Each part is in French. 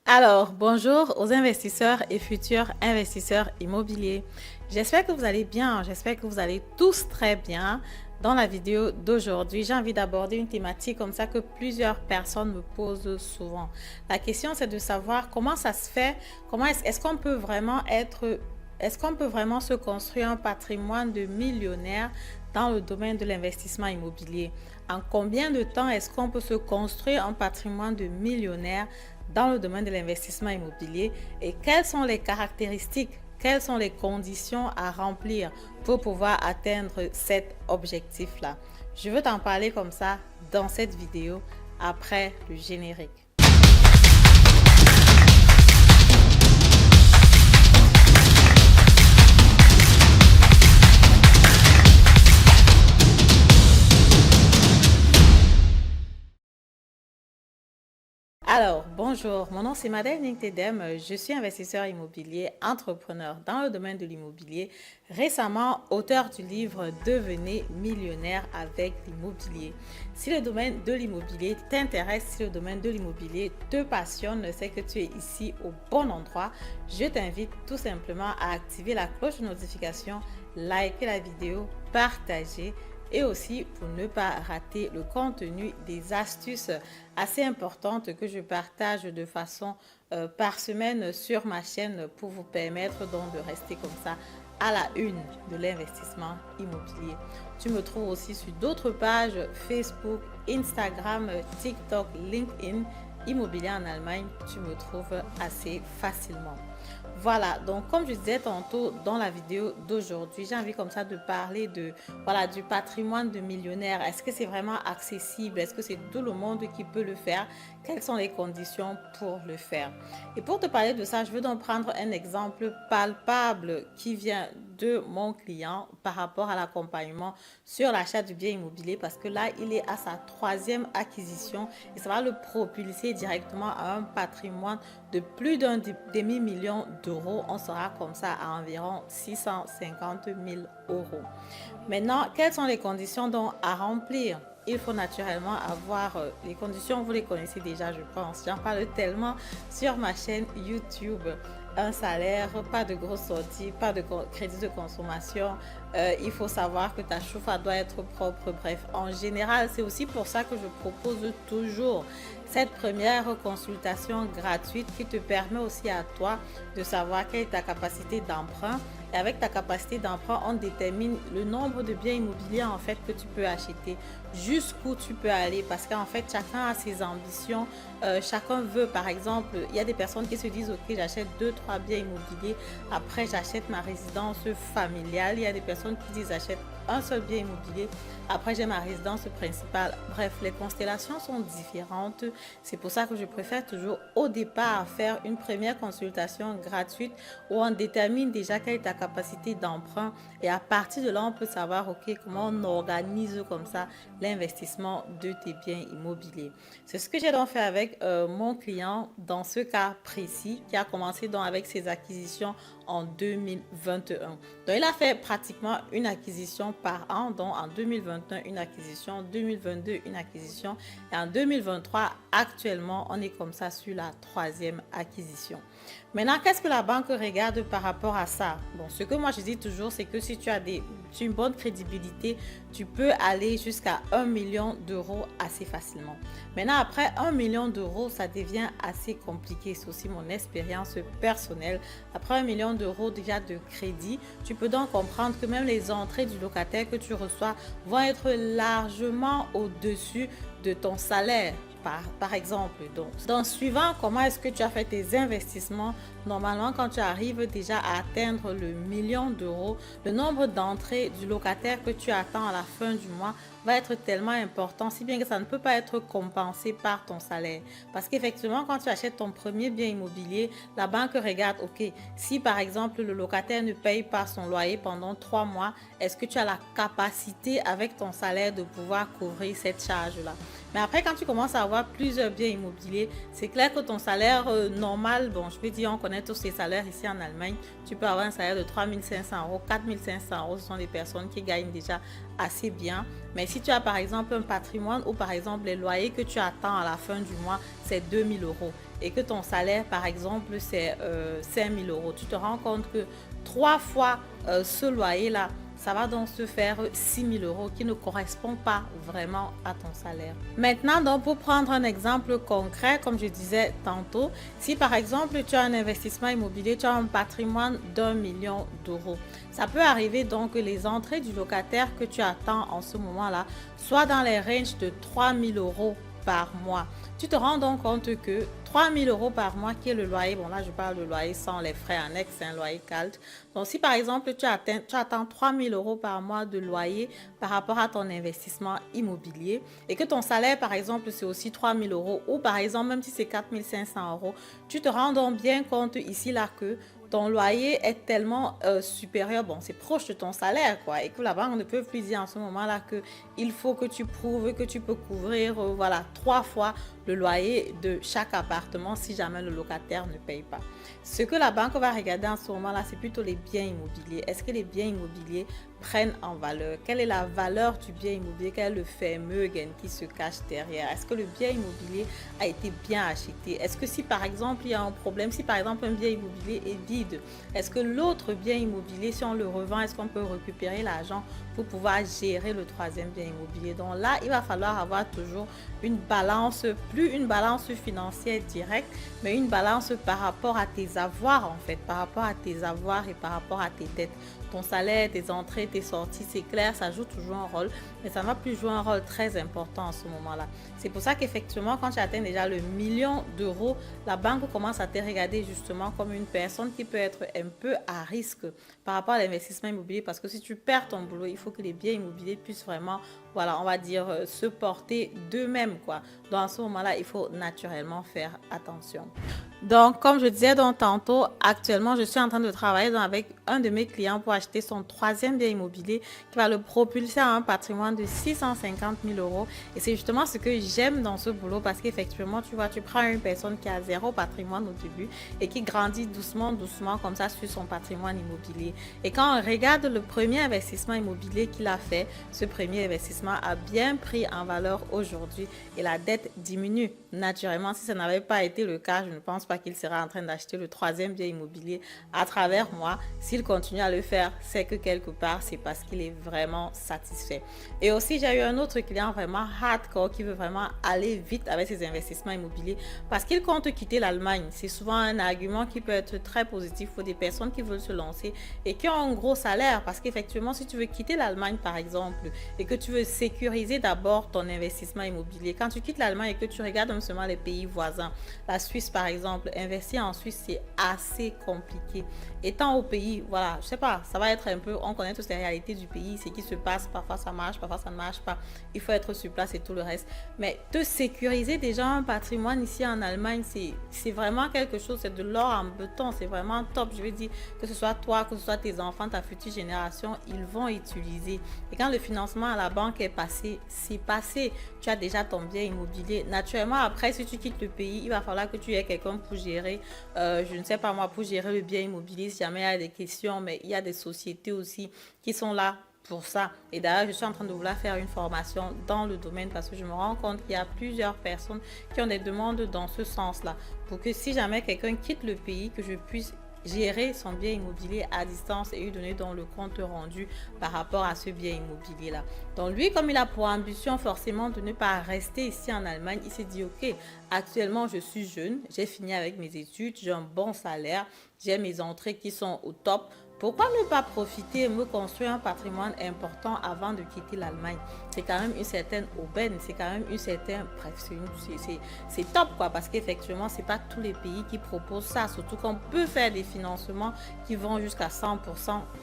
Alors, bonjour aux investisseurs et futurs investisseurs immobiliers. J'espère que vous allez bien, j'espère que vous allez tous très bien. Dans la vidéo d'aujourd'hui, j'ai envie d'aborder une thématique comme ça que plusieurs personnes me posent souvent. La question, c'est de savoir comment ça se fait, comment est-ce qu'on peut vraiment est-ce qu'on peut vraiment se construire un patrimoine de millionnaire dans le domaine de l'investissement immobilier? En combien de temps est-ce qu'on peut se construire un patrimoine de millionnaire dans le domaine de l'investissement immobilier et quelles sont les caractéristiques, quelles sont les conditions à remplir pour pouvoir atteindre cet objectif-là? Je veux t'en parler comme ça dans cette vidéo après le générique. Alors, bonjour, mon nom c'est Madeleine Nictedem, je suis investisseur immobilier, entrepreneur dans le domaine de l'immobilier, récemment auteur du livre Devenez millionnaire avec l'immobilier. Si le domaine de l'immobilier t'intéresse, si le domaine de l'immobilier te passionne, c'est que tu es ici au bon endroit. Je t'invite tout simplement à activer la cloche de notification, liker la vidéo, partager et aussi pour ne pas rater le contenu des astuces assez importantes que je partage de façon par semaine sur ma chaîne pour vous permettre donc de rester comme ça à la une de l'investissement immobilier. Tu me trouves aussi sur d'autres pages Facebook, Instagram, TikTok, LinkedIn, Immobilier en Allemagne, tu me trouves assez facilement. Voilà, donc comme je disais tantôt dans la vidéo d'aujourd'hui, j'ai envie comme ça de parler du patrimoine de millionnaire. Est-ce que c'est vraiment accessible? Est-ce que c'est tout le monde qui peut le faire? Quelles sont les conditions pour le faire? Et pour te parler de ça, je veux donc prendre un exemple palpable qui vient de mon client par rapport à l'accompagnement sur l'achat du bien immobilier parce que là, il est à sa troisième acquisition et ça va le propulser directement à un patrimoine de plus d'un demi-million d'euros. On sera comme ça à environ 650 000 euros. Maintenant, quelles sont les conditions donc à remplir? Il faut naturellement avoir les conditions, vous les connaissez déjà, je pense. J'en parle tellement sur ma chaîne YouTube. Un salaire, pas de grosses sorties, pas de crédit de consommation. Il faut savoir que ta chauffe doit être propre. Bref, en général, c'est aussi pour ça que je propose toujours cette première consultation gratuite qui te permet aussi à toi de savoir quelle est ta capacité d'emprunt. Et avec ta capacité d'emprunt, on détermine le nombre de biens immobiliers en fait que tu peux acheter, jusqu'où tu peux aller parce qu'en fait chacun a ses ambitions, chacun veut, par exemple, il y a des personnes qui se disent ok, j'achète 2-3 biens immobiliers, après j'achète ma résidence familiale. Il y a des personnes qui disent j'achète un seul bien immobilier, après j'ai ma résidence principale. Bref, les constellations sont différentes. C'est pour ça que je préfère toujours au départ faire une première consultation gratuite où on détermine déjà quelle est ta capacité d'emprunt et à partir de là on peut savoir ok, comment on organise comme ça l'investissement de tes biens immobiliers. C'est ce que j'ai donc fait avec mon client dans ce cas précis qui a commencé donc avec ses acquisitions en 2021. Donc il a fait pratiquement une acquisition par an, donc en 2021 une acquisition, 2022 une acquisition et en 2023 actuellement on est comme ça sur la troisième acquisition. Maintenant, qu'est-ce que la banque regarde par rapport à ça? Bon, ce que moi je dis toujours, c'est que si tu as une bonne crédibilité, tu peux aller jusqu'à 1 million d'euros assez facilement. Maintenant, après 1 million d'euros, ça devient assez compliqué. C'est aussi mon expérience personnelle. Après 1 million d'euros déjà de crédit, tu peux donc comprendre que même les entrées du locataire que tu reçois vont être largement au-dessus de ton salaire. Par exemple, donc suivant comment est-ce que tu as fait tes investissements, normalement quand tu arrives déjà à atteindre le million d'euros, le nombre d'entrées du locataire que tu attends à la fin du mois va être tellement important, si bien que ça ne peut pas être compensé par ton salaire. Parce qu'effectivement, quand tu achètes ton premier bien immobilier, la banque regarde, ok, si par exemple le locataire ne paye pas son loyer pendant 3 mois, est-ce que tu as la capacité avec ton salaire de pouvoir couvrir cette charge-là? Mais après, quand tu commences à avoir plusieurs biens immobiliers, c'est clair que ton salaire normal, bon, je peux dire, on connaît tous ces salaires ici en Allemagne, tu peux avoir un salaire de 3 500 euros, 4 500 euros, ce sont des personnes qui gagnent déjà assez bien. Mais si tu as par exemple un patrimoine ou par exemple les loyers que tu attends à la fin du mois, c'est 2 000 euros et que ton salaire par exemple c'est 5 000 euros, tu te rends compte que 3 fois ce loyer-là, ça va donc se faire 6 000 euros qui ne correspond pas vraiment à ton salaire. Maintenant, donc, pour prendre un exemple concret, comme je disais tantôt, si par exemple tu as un investissement immobilier, tu as un patrimoine d'1 million d'euros, ça peut arriver donc que les entrées du locataire que tu attends en ce moment-là soient dans les ranges de 3 000 euros par mois. Tu te rends donc compte que 3 000 euros par mois qui est le loyer, bon là je parle de loyer sans les frais annexes, c'est un loyer calde. Donc si par exemple tu attends 3 000 euros par mois de loyer par rapport à ton investissement immobilier et que ton salaire par exemple c'est aussi 3 000 euros ou par exemple même si c'est 4 500 euros, tu te rends donc bien compte ici là que ton loyer est tellement supérieur, bon, c'est proche de ton salaire, quoi, et que la banque ne peut plus dire en ce moment-là qu'il faut que tu prouves que tu peux couvrir, voilà, 3 fois le loyer de chaque appartement si jamais le locataire ne paye pas. Ce que la banque va regarder en ce moment-là, c'est plutôt les biens immobiliers. Est-ce que les biens immobiliers prennent en valeur? Quelle est la valeur du bien immobilier? Quel est le Vermögen qui se cache derrière? Est-ce que le bien immobilier a été bien acheté? Est-ce que si par exemple il y a un problème, si par exemple un bien immobilier est vide, est-ce que l'autre bien immobilier, si on le revend, est-ce qu'on peut récupérer l'argent pour pouvoir gérer le troisième bien immobilier? Donc là, il va falloir avoir toujours une balance, plus une balance financière directe, mais une balance par rapport à tes avoirs en fait, par rapport à tes avoirs et par rapport à tes dettes. Ton salaire, tes entrées, tes sorties, c'est clair, ça joue toujours un rôle, mais ça ne va plus jouer un rôle très important en ce moment-là. C'est pour ça qu'effectivement, quand tu atteins déjà le million d'euros, la banque commence à te regarder justement comme une personne qui peut être un peu à risque par rapport à l'investissement immobilier, parce que si tu perds ton boulot, il faut que les biens immobiliers puissent vraiment, voilà, on va dire, se porter d'eux-mêmes, quoi. Donc, à ce moment-là, il faut naturellement faire attention. Donc, comme je disais donc tantôt, actuellement, je suis en train de travailler avec un de mes clients pour acheter son troisième bien immobilier qui va le propulser à un patrimoine de 650 000 euros. Et c'est justement ce que j'aime dans ce boulot parce qu'effectivement, tu vois, tu prends une personne qui a zéro patrimoine au début et qui grandit doucement, doucement comme ça sur son patrimoine immobilier. Et quand on regarde le premier investissement immobilier qu'il a fait, ce premier investissement a bien pris en valeur aujourd'hui et la dette diminue. Naturellement, si ça n'avait pas été le cas, je ne pense pas qu'il sera en train d'acheter le troisième bien immobilier à travers moi. S'il continue à le faire, c'est que quelque part, c'est parce qu'il est vraiment satisfait. Et aussi, j'ai eu un autre client vraiment hardcore qui veut vraiment aller vite avec ses investissements immobiliers parce qu'il compte quitter l'Allemagne. C'est souvent un argument qui peut être très positif pour des personnes qui veulent se lancer et qui ont un gros salaire parce qu'effectivement, si tu veux quitter l'Allemagne, par exemple, et que tu veux sécuriser d'abord ton investissement immobilier, quand tu quittes l'Allemagne et que tu regardes seulement les pays voisins, la Suisse par exemple, investir en Suisse c'est assez compliqué. Étant au pays, voilà, je sais pas, ça va être un peu, on connaît toutes les réalités du pays, ce qui se passe, parfois ça marche, parfois ça ne marche pas, il faut être sur place et tout le reste. Mais te sécuriser déjà un patrimoine ici en Allemagne, c'est vraiment quelque chose, c'est de l'or en béton, c'est vraiment top. Je veux dire, que ce soit toi, que ce soit tes enfants, ta future génération, ils vont utiliser. Et quand le financement à la banque est passé, c'est passé. Tu as déjà ton bien immobilier. Naturellement, après, si tu quittes le pays, il va falloir que tu aies quelqu'un pour gérer, je ne sais pas moi, pour gérer le bien immobilier si jamais il y a des questions, mais il y a des sociétés aussi qui sont là pour ça. Et d'ailleurs, je suis en train de vouloir faire une formation dans le domaine parce que je me rends compte qu'il y a plusieurs personnes qui ont des demandes dans ce sens-là. Pour que si jamais quelqu'un quitte le pays, que je puisse gérer son bien immobilier à distance et lui donner donc le compte rendu par rapport à ce bien immobilier là. Donc lui, comme il a pour ambition forcément de ne pas rester ici en Allemagne, il s'est dit ok, actuellement je suis jeune, j'ai fini avec mes études, j'ai un bon salaire, j'ai mes entrées qui sont au top. Pourquoi ne pas profiter et me construire un patrimoine important avant de quitter l'Allemagne? C'est quand même une certaine aubaine, c'est quand même une certaine... Bref, c'est top quoi, parce qu'effectivement, c'est pas tous les pays qui proposent ça, surtout qu'on peut faire des financements qui vont jusqu'à 100%,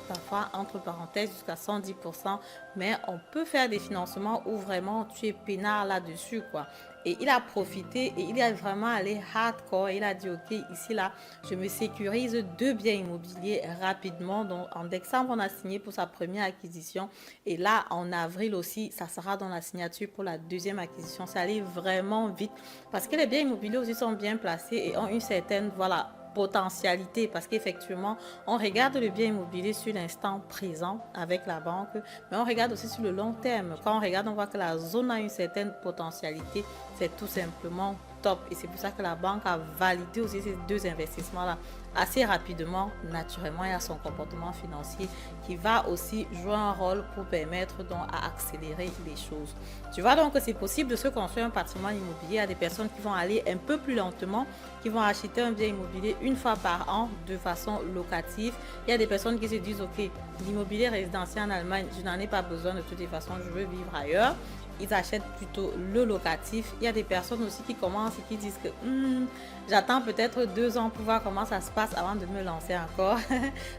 parfois entre parenthèses jusqu'à 110%, mais on peut faire des financements où vraiment tu es peinard là-dessus quoi. Et il a profité et il est vraiment allé hardcore. Il a dit, ok, ici, là, je me sécurise 2 biens immobiliers rapidement. Donc, en décembre, on a signé pour sa première acquisition. Et là, en avril aussi, ça sera dans la signature pour la deuxième acquisition. Ça allait vraiment vite parce que les biens immobiliers aussi sont bien placés et ont une certaine, voilà, potentialité, parce qu'effectivement, on regarde le bien immobilier sur l'instant présent avec la banque, mais on regarde aussi sur le long terme. Quand on regarde, on voit que la zone a une certaine potentialité, c'est tout simplement top. Et c'est pour ça que la banque a validé aussi ces deux investissements-là assez rapidement, naturellement, et à son comportement financier qui va aussi jouer un rôle pour permettre donc à accélérer les choses. Tu vois donc que c'est possible de se construire un patrimoine immobilier à des personnes qui vont aller un peu plus lentement, qui vont acheter un bien immobilier une fois par an de façon locative. Il y a des personnes qui se disent, ok, l'immobilier résidentiel en Allemagne, je n'en ai pas besoin de toutes les façons, je veux vivre ailleurs. Ils achètent plutôt le locatif. Il y a des personnes aussi qui commencent et qui disent que j'attends peut-être 2 ans pour voir comment ça se passe avant de me lancer encore.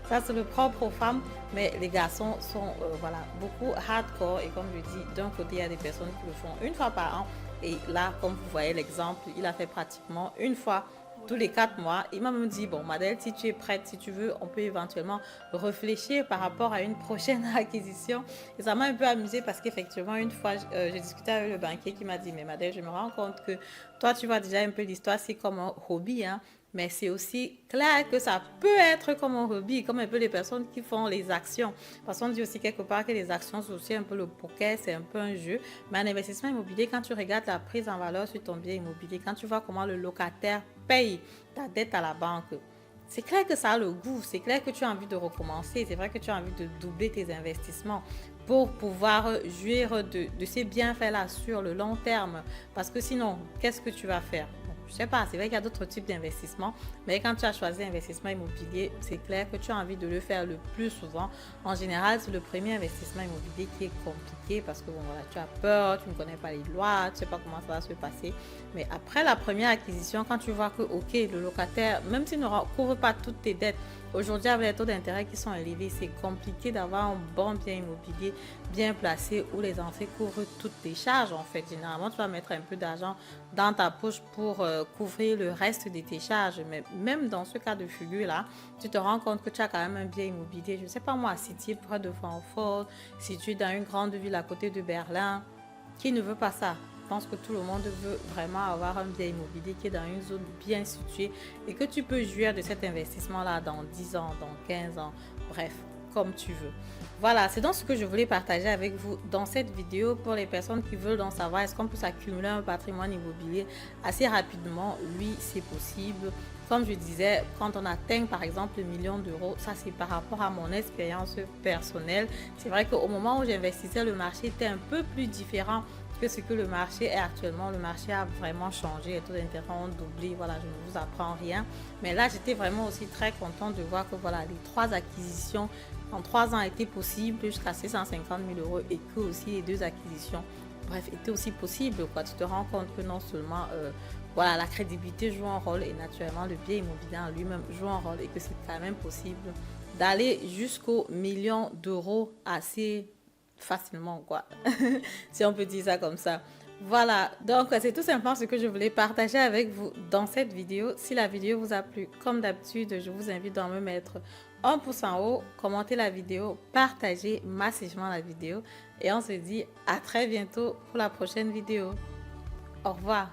Ça, c'est le propre aux femmes, mais les garçons sont voilà, beaucoup hardcore. Et comme je dis, d'un côté, il y a des personnes qui le font une fois par an. Et là, comme vous voyez l'exemple, il a fait pratiquement une fois tous les 4 mois. Il m'a même dit, bon, Madeleine, si tu es prête, si tu veux, on peut éventuellement réfléchir par rapport à une prochaine acquisition. Et ça m'a un peu amusé parce qu'effectivement, une fois, j'ai discuté avec le banquier qui m'a dit, mais Madeleine, je me rends compte que toi, tu vois déjà un peu l'histoire, c'est comme un hobby, hein. Mais c'est aussi clair que ça peut être comme un hobby, comme un peu les personnes qui font les actions. Parce qu'on dit aussi quelque part que les actions, c'est aussi un peu le poker, c'est un peu un jeu. Mais un investissement immobilier, quand tu regardes la prise en valeur sur ton bien immobilier, quand tu vois comment le locataire paye ta dette à la banque, c'est clair que ça a le goût, c'est clair que tu as envie de recommencer, c'est vrai que tu as envie de doubler tes investissements pour pouvoir jouir de ces bienfaits-là sur le long terme. Parce que sinon, qu'est-ce que tu vas faire? Je sais pas, c'est vrai qu'il y a d'autres types d'investissements, mais quand tu as choisi l'investissement immobilier, c'est clair que tu as envie de le faire le plus souvent. En général, c'est le premier investissement immobilier qui est compliqué parce que bon, voilà, tu as peur, tu ne connais pas les lois, tu ne sais pas comment ça va se passer. Mais après la première acquisition, quand tu vois que ok, le locataire, même s'il ne couvre pas toutes tes dettes, aujourd'hui, avec les taux d'intérêt qui sont élevés, c'est compliqué d'avoir un bon bien immobilier bien placé où les entrées couvrent toutes tes charges. En fait, généralement, tu vas mettre un peu d'argent dans ta poche pour couvrir le reste de tes charges. Mais même dans ce cas de figure-là, tu te rends compte que tu as quand même un bien immobilier. Je ne sais pas moi, si tu es près de Francfort, si tu es dans une grande ville à côté de Berlin, qui ne veut pas ça? Je pense que tout le monde veut vraiment avoir un bien immobilier qui est dans une zone bien située et que tu peux jouir de cet investissement-là dans 10 ans, dans 15 ans, bref, comme tu veux. Voilà, c'est donc ce que je voulais partager avec vous dans cette vidéo pour les personnes qui veulent en savoir est-ce qu'on peut s'accumuler un patrimoine immobilier assez rapidement. Oui, c'est possible. Comme je disais, quand on atteint par exemple le million d'euros, ça c'est par rapport à mon expérience personnelle. C'est vrai qu'au moment où j'investissais, le marché était un peu plus différent que ce que le marché est actuellement. Le marché a vraiment changé, les taux d'intérêt ont doublé, voilà, je ne vous apprends rien. Mais là, j'étais vraiment aussi très contente de voir que voilà, les 3 acquisitions en 3 ans étaient possibles jusqu'à 650 000 euros et que aussi les 2 acquisitions, bref, étaient aussi possibles, quoi. Tu te rends compte que non seulement voilà, la crédibilité joue un rôle et naturellement le bien immobilier en lui-même joue un rôle et que c'est quand même possible d'aller jusqu'au million d'euros assez facilement, quoi. Si on peut dire ça comme ça. Voilà, donc c'est tout simplement ce que je voulais partager avec vous dans cette vidéo. Si la vidéo vous a plu, comme d'habitude, je vous invite à me mettre un pouce en haut, commenter la vidéo, partager massivement la vidéo et on se dit à très bientôt pour la prochaine vidéo. Au revoir.